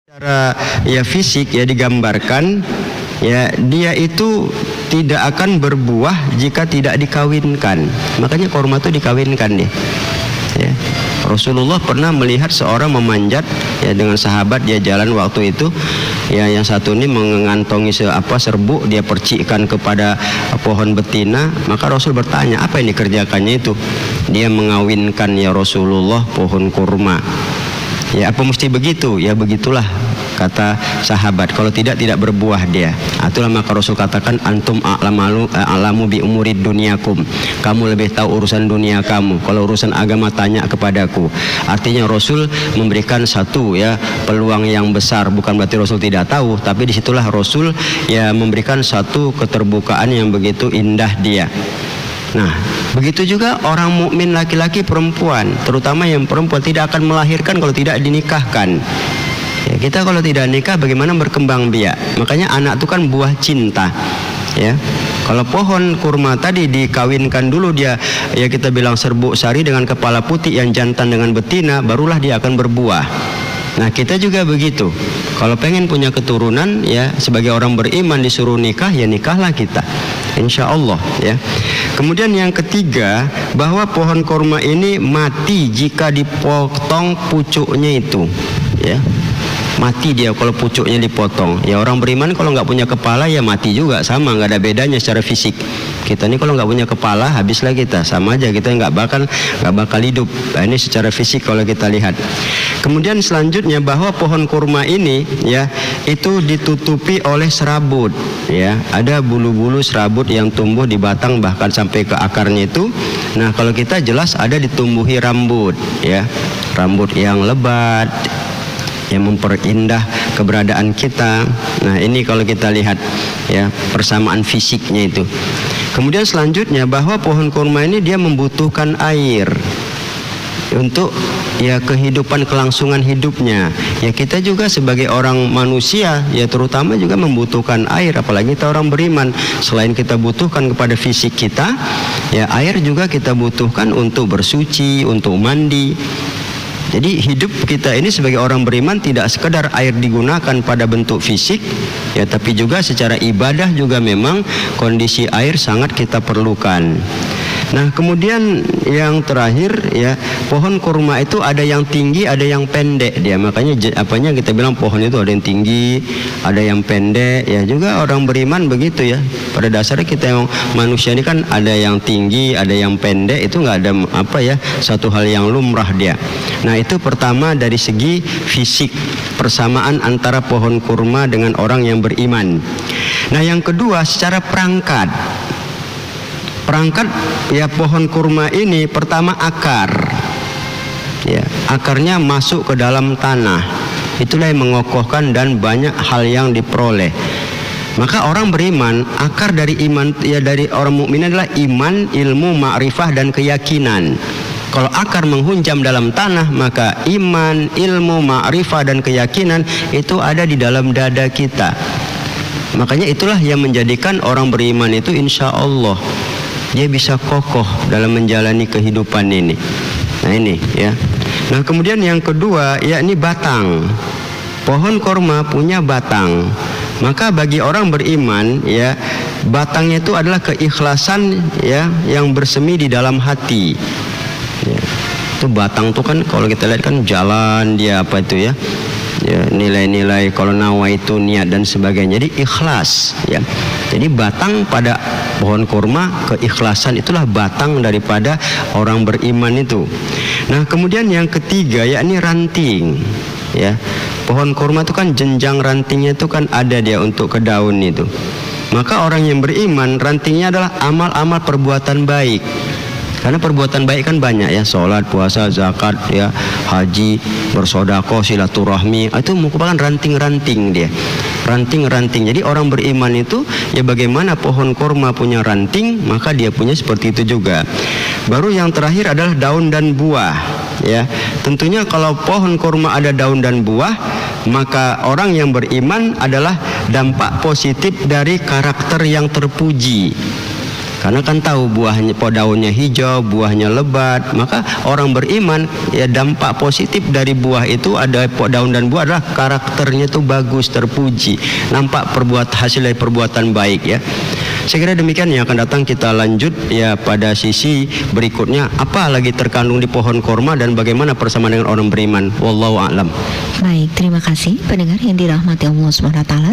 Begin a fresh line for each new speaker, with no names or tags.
Secara ya fisik ya digambarkan ya dia itu tidak akan berbuah jika tidak dikawinkan. Makanya kurma itu dikawinkan dia. Ya. Rasulullah pernah melihat seorang memanjat ya dengan sahabat, dia jalan waktu itu ya, yang satu ini mengantongi serbuk, dia percikkan kepada pohon betina. Maka Rasul bertanya, apa yang dikerjakannya itu? Dia mengawinkan ya Rasulullah pohon kurma. Ya apa mesti begitu? Ya begitulah kata sahabat. Kalau tidak berbuah dia. Itulah maka Rasul katakan antum a'lamu bi umurid dunyakum. Kamu lebih tahu urusan dunia kamu. Kalau urusan agama tanya kepadaku. Artinya Rasul memberikan satu ya peluang yang besar. Bukan berarti Rasul tidak tahu, tapi disitulah Rasul ya memberikan satu keterbukaan yang begitu indah dia. Nah, begitu juga orang mukmin laki-laki perempuan, terutama yang perempuan tidak akan melahirkan kalau tidak dinikahkan. Ya, kita kalau tidak nikah bagaimana berkembang biak? Makanya anak itu kan buah cinta. Ya. Kalau pohon kurma tadi dikawinkan dulu dia, ya kita bilang serbuk sari dengan kepala putih yang jantan dengan betina, barulah dia akan berbuah. Nah, kita juga begitu. Kalau pengen punya keturunan ya sebagai orang beriman disuruh nikah, ya nikahlah kita. Insya Allah ya. Kemudian yang ketiga, bahwa pohon kurma ini mati jika dipotong pucuknya itu ya. Mati dia kalau pucuknya dipotong. Ya orang beriman kalau nggak punya kepala ya mati juga, sama, nggak ada bedanya secara fisik. Kita ini kalau nggak punya kepala habislah kita, sama aja, kita nggak bakal hidup. Nah, ini secara fisik kalau kita lihat. Kemudian selanjutnya bahwa pohon kurma ini ya itu ditutupi oleh serabut ya. Ada bulu-bulu serabut yang tumbuh di batang bahkan sampai ke akarnya itu. Nah kalau kita jelas ada ditumbuhi rambut ya, rambut yang lebat yang memperindah keberadaan kita. Nah ini kalau kita lihat ya persamaan fisiknya itu. Kemudian selanjutnya bahwa pohon kurma ini dia membutuhkan air untuk ya kehidupan kelangsungan hidupnya. Ya kita juga sebagai orang manusia ya terutama juga membutuhkan air, apalagi kita orang beriman. Selain kita butuhkan kepada fisik kita, ya air juga kita butuhkan untuk bersuci, untuk mandi. Jadi hidup kita ini sebagai orang beriman tidak sekedar air digunakan pada bentuk fisik ya, tapi juga secara ibadah juga memang kondisi air sangat kita perlukan. Nah kemudian yang terakhir ya, pohon kurma itu ada yang tinggi, ada yang pendek dia. Makanya apanya kita bilang pohon itu ada yang tinggi, ada yang pendek. Ya juga orang beriman begitu ya. Pada dasarnya kita yang manusia ini kan ada yang tinggi, ada yang pendek. Itu nggak ada satu hal yang lumrah dia. Nah itu pertama dari segi fisik, persamaan antara pohon kurma dengan orang yang beriman. Nah yang kedua secara perangkat ya pohon kurma ini pertama akar ya, akarnya masuk ke dalam tanah, itulah yang mengokohkan dan banyak hal yang diperoleh. Maka orang beriman, akar dari iman ya dari orang mukmin adalah iman, ilmu, ma'rifah dan keyakinan. Kalau akar menghunjam dalam tanah, maka iman, ilmu, ma'rifah dan keyakinan itu ada di dalam dada kita. Makanya itulah yang menjadikan orang beriman itu insya Allah dia bisa kokoh dalam menjalani kehidupan ini. Nah ini ya. Nah kemudian yang kedua yakni batang. Pohon kurma punya batang. Maka bagi orang beriman ya, batangnya itu adalah keikhlasan ya yang bersemi di dalam hati. Ya. Itu batang tuh kan kalau kita lihat kan jalan dia apa itu ya. Ya, nilai-nilai kalau nawa itu niat dan sebagainya, jadi ikhlas ya. Jadi batang pada pohon kurma, keikhlasan itulah batang daripada orang beriman itu. Nah kemudian yang ketiga yakni ranting ya. Pohon kurma itu kan jenjang rantingnya itu kan ada dia untuk ke daun itu. Maka orang yang beriman rantingnya adalah amal-amal perbuatan baik. Karena perbuatan baik kan banyak ya, sholat, puasa, zakat, ya, haji, bersodakoh, silaturahmi, itu merupakan ranting-ranting dia. Ranting-ranting. Jadi orang beriman itu ya bagaimana pohon kurma punya ranting, maka dia punya seperti itu juga. Baru yang terakhir adalah daun dan buah. Ya, tentunya kalau pohon kurma ada daun dan buah, maka orang yang beriman adalah dampak positif dari karakter yang terpuji. Karena kan tahu buahnya, daunnya hijau, buahnya lebat. Maka orang beriman, ya dampak positif dari buah itu ada daun dan buah adalah karakternya itu bagus, terpuji, nampak hasil dari perbuatan baik ya. Saya kira demikian. Yang akan datang kita lanjut ya pada sisi berikutnya, apa lagi terkandung di pohon korma dan bagaimana persamaan dengan orang beriman. Wallahu a'lam.
Baik, terima kasih pendengar yang dirahmati Allah Subhanahu wa taala.